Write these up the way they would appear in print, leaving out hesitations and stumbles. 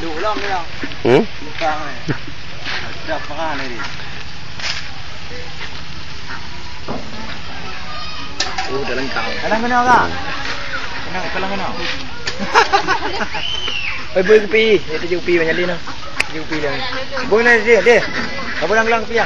Đủ lắm đấy không? Ừ? Càng này. Đập vào này đi. Dalang tao. Dalang kenal ka? Kenal. Ay, boy pi. Ito yung pi niya din. Yung pi lang. Boy na di. Kabulang lang pi.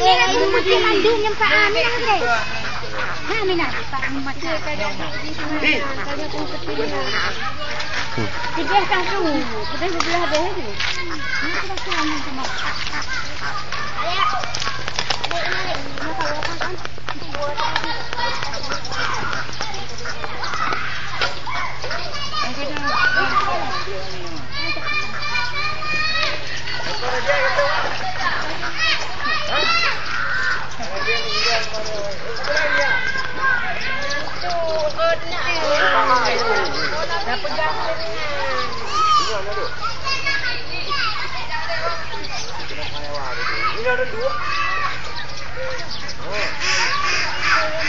Ini mesti mandung yang Pak Amin ni. Ha ni nak Pak Amin makan. Dia kan tu. Kita sebelah dia tu. Ni kita sama sama.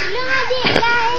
Belum adik lah.